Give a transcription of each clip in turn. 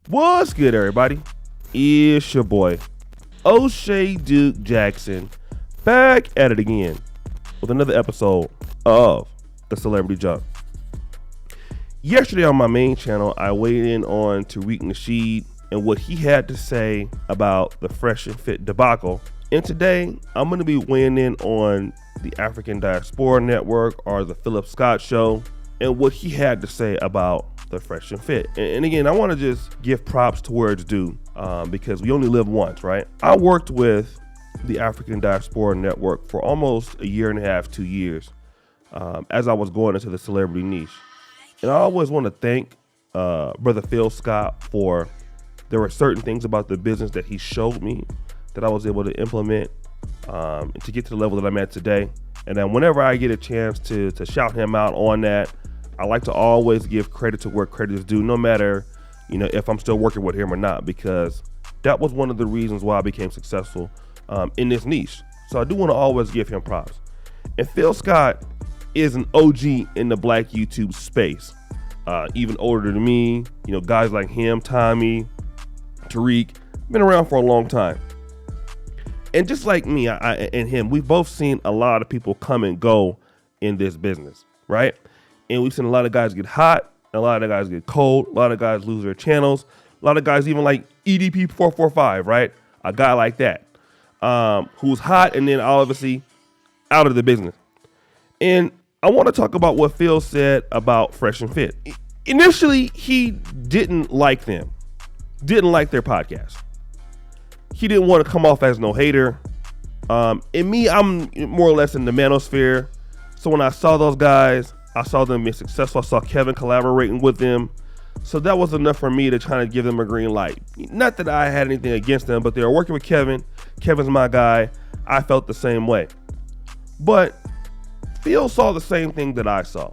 What's good, everybody? It's your boy, O'Shea Duke Jackson, back at it again with another episode of The Celebrity Junk. Yesterday on my main channel, I weighed in on Tariq Nasheed and what he had to say about the Fresh and Fit debacle. And today, I'm going to be weighing in on the African Diaspora Network, or the Philip Scott Show, and what he had to say about the Fresh and Fit. And again, I want to just give props to where it's due, because we only live once, right? I worked with the African Diaspora Network for almost a year and a half, 2 years, as I was going into the celebrity niche. And I always want to thank Brother Phil Scott for, there were certain things about the business that he showed me that I was able to implement to get to the level that I'm at today. And then whenever I get a chance to shout him out on that, I like to always give credit to where credit is due, no matter, if I'm still working with him or not, because that was one of the reasons why I became successful in this niche. So I do want to always give him props. And Phil Scott is an OG in the black YouTube space, even older than me. Guys like him, Tommy, Tariq, been around for a long time. And just like me and him, we've both seen a lot of people come and go in this business, right? And we've seen a lot of guys get hot, a lot of guys get cold, a lot of guys lose their channels, a lot of guys even like EDP445, right? A guy like that, who's hot and then obviously out of the business. And I want to talk about what Phil said about Fresh and Fit. Initially, he didn't like them, didn't like their podcast. He didn't want to come off as no hater. And me, I'm more or less in the manosphere. So when I saw those guys, I saw them be successful. I saw Kevin collaborating with them. So that was enough for me to try to give them a green light. Not that I had anything against them, but they were working with Kevin. Kevin's my guy. I felt the same way. But Phil saw the same thing that I saw.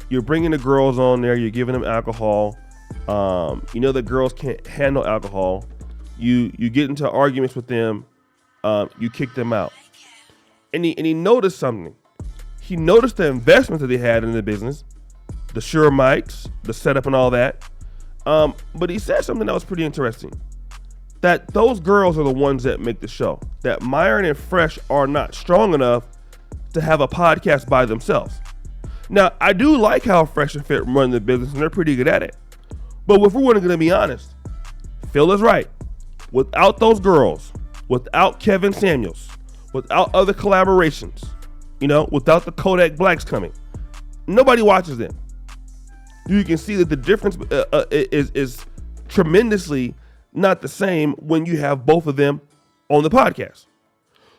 You're bringing the girls on there. You're giving them alcohol. The girls can't handle alcohol. You get into arguments with them. You kick them out. And he noticed something. He noticed the investment that they had in the business, the Shure mics, the setup and all that. But he said something that was pretty interesting, that those girls are the ones that make the show, that Myron and Fresh are not strong enough to have a podcast by themselves. Now, I do like how Fresh and Fit run the business, and they're pretty good at it. But if we're going to be honest, Phil is right. Without those girls, without Kevin Samuels, without other collaborations, without the Kodak Blacks coming, nobody watches them. You can see that the difference is tremendously not the same when you have both of them on the podcast.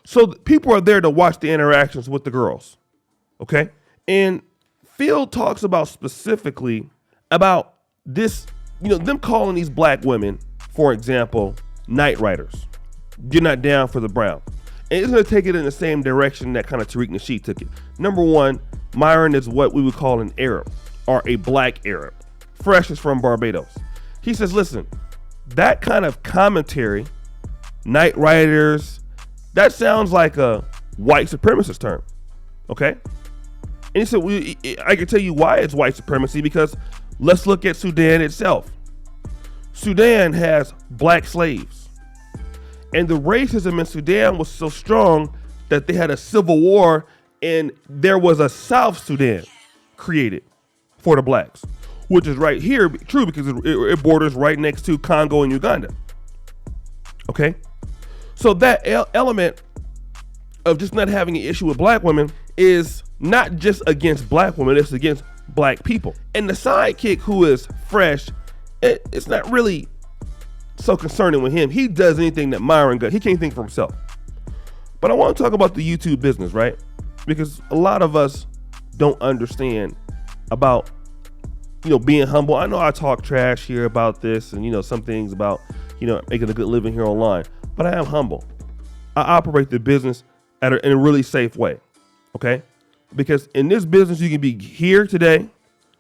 So people are there to watch the interactions with the girls, okay? And Phil talks about specifically about this, them calling these black women, for example, night riders. You're not down for the brown. And it's going to take it in the same direction that kind of Tariq Nasheed took it. Number one, Myron is what we would call an Arab, or a black Arab. Fresh is from Barbados. He says, listen, that kind of commentary, night riders, that sounds like a white supremacist term, okay? And he said, I can tell you why it's white supremacy, because let's look at Sudan itself. Sudan has black slaves. And the racism in Sudan was so strong that they had a civil war, and there was a South Sudan created for the blacks, which is right here true because it borders right next to Congo and Uganda. Okay? So that element of just not having an issue with black women is not just against black women, it's against black people. And the sidekick, who is Fresh, it's not really so concerning with him. He does anything that Myron does. He can't think for himself. But I want to talk about the YouTube business, right? Because a lot of us don't understand about, being humble. I know I talk trash here about this and, some things about, making a good living here online, but I am humble. I operate the business in a really safe way, okay? Because in this business, you can be here today,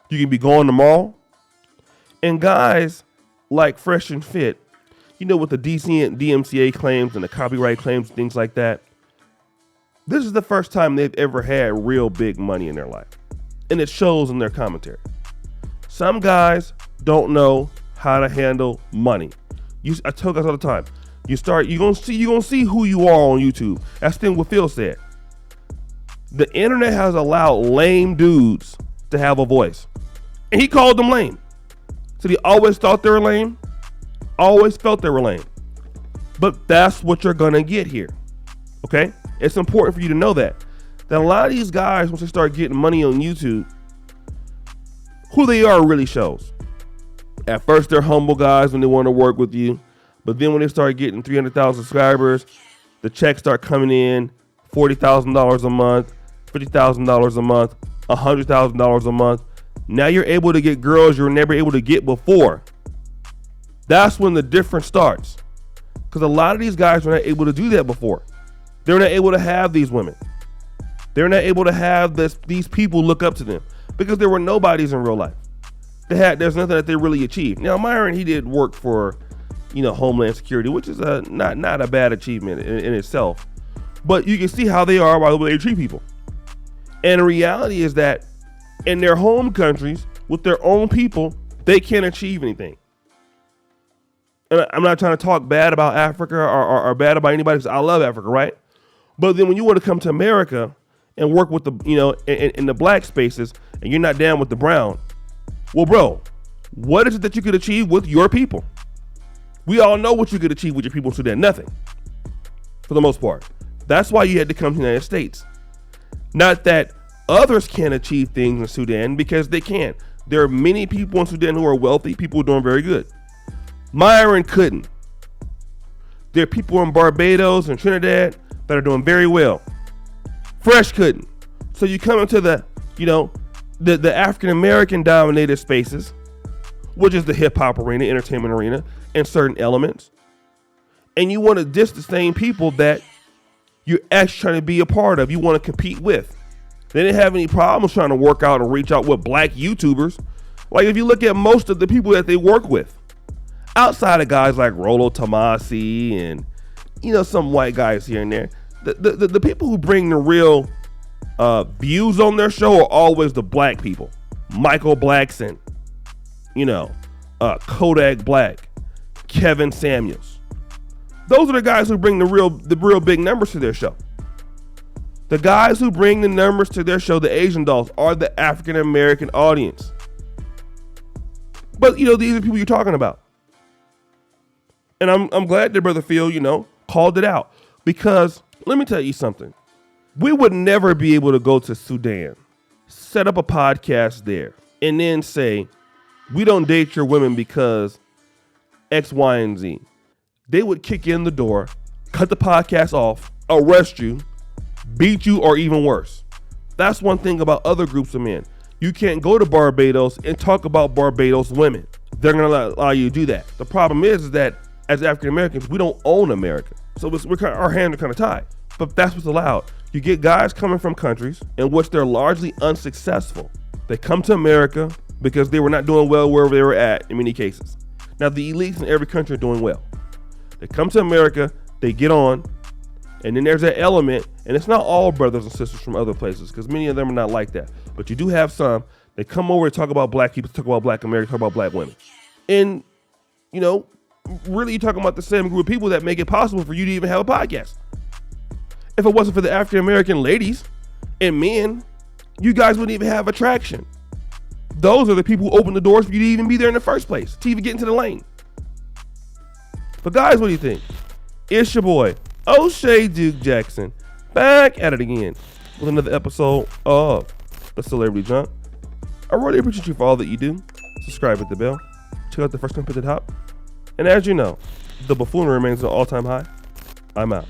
you can be gone tomorrow, and guys like Fresh and Fit, with the DC and DMCA claims and the copyright claims, things like that, this is the first time they've ever had real big money in their life. And it shows in their commentary. Some guys don't know how to handle money. I tell guys all the time, you're gonna see who you are on YouTube. That's the thing what Phil said. The internet has allowed lame dudes to have a voice. And he called them lame. So he always thought they were lame, always felt they were lame. But that's what you're gonna get here. Okay? It's important for you to know that a lot of these guys, once they start getting money on YouTube, who they are really shows. At first, they're humble guys when they want to work with you. But then when they start getting 300,000 subscribers, the checks start coming in, $40,000 a month, $50,000 a month, $100,000 a month. Now you're able to get girls you were never able to get before. That's when the difference starts. Because a lot of these guys were not able to do that before. They're not able to have these women. They're not able to have these people look up to them because there were nobodies in real life. There's nothing that they really achieved. Now, Myron, he did work for, Homeland Security, which is not a bad achievement in itself. But you can see how they are by the way they treat people. And the reality is that in their home countries, with their own people, they can't achieve anything. And I'm not trying to talk bad about Africa or bad about anybody, because I love Africa, right? But then when you want to come to America and work with in the black spaces, and you're not down with the brown, well, bro, what is it that you could achieve with your people? We all know what you could achieve with your people in Sudan. Nothing, for the most part. That's why you had to come to the United States. Not that others can't achieve things in Sudan, because they can. There are many people in Sudan who are wealthy, people who are doing very good. Myron couldn't. There are people in Barbados and Trinidad that are doing very well. Fresh couldn't. So you come into the African American dominated spaces, which is the hip hop arena, entertainment arena, and certain elements, and you want to diss the same people that you're actually trying to be a part of, you want to compete with. They didn't have any problems trying to work out and reach out with black YouTubers. Like, if you look at most of the people that they work with, outside of guys like Rollo Tomasi and some white guys here and there, the people who bring the real views on their show are always the black people. Michael Blackson, Kodak Black, Kevin Samuels. Those are the guys who bring the real big numbers to their show. The guys who bring the numbers to their show, the Asian dolls, are the African American audience. But these are the people you're talking about. And I'm glad that Brother Phil, called it out, because let me tell you something. We would never be able to go to Sudan, set up a podcast there, and then say, we don't date your women because X, Y, and Z. They would kick in the door, cut the podcast off, arrest you, beat you, or even worse. That's one thing about other groups of men. You can't go to Barbados and talk about Barbados women. They're going to allow you to do that. The problem is that as African Americans, we don't own America. So our hands are kind of tied. But that's what's allowed. You get guys coming from countries in which they're largely unsuccessful. They come to America because they were not doing well wherever they were at in many cases. Now, the elites in every country are doing well. They come to America, they get on, and then there's that element, and it's not all brothers and sisters from other places, because many of them are not like that. But you do have some. They come over to talk about black people, talk about black America, talk about black women. And, really you're talking about the same group of people that make it possible for you to even have a podcast. If it wasn't for the African American ladies and men, you guys wouldn't even have attraction. Those are the people who open the doors for you to even be there in the first place, to even get into the lane. But guys, what do you think? It's your boy, O'Shea Duke Jackson, back at it again with another episode of The Celebrity Junk. I really appreciate you for all that you do. Subscribe, hit the bell. Check out the first comment at the top. And as you know, the buffoonery remains an all-time high. I'm out.